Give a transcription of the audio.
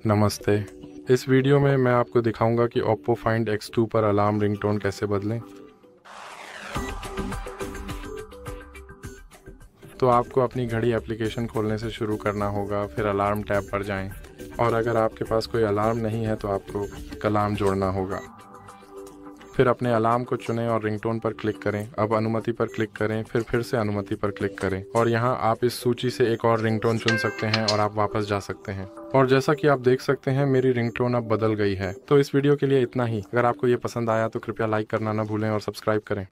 नमस्ते। इस वीडियो में मैं आपको दिखाऊंगा कि Oppo Find X2 पर अलार्म रिंगटोन कैसे बदलें। तो आपको अपनी घड़ी एप्लीकेशन खोलने से शुरू करना होगा, फिर अलार्म टैब पर जाएं। और अगर आपके पास कोई अलार्म नहीं है तो आपको एक अलार्म जोड़ना होगा। फिर अपने अलार्म को चुनें और रिंगटोन पर क्लिक करें। अब अनुमति पर क्लिक करें, फिर से अनुमति पर क्लिक करें और यहाँ आप इस सूची से एक और रिंगटोन चुन सकते हैं और आप वापस जा सकते हैं। और जैसा कि आप देख सकते हैं, मेरी रिंगटोन अब बदल गई है। तो इस वीडियो के लिए इतना ही। अगर आपको ये पसंद आया तो कृपया लाइक करना ना भूलें और सब्सक्राइब करें।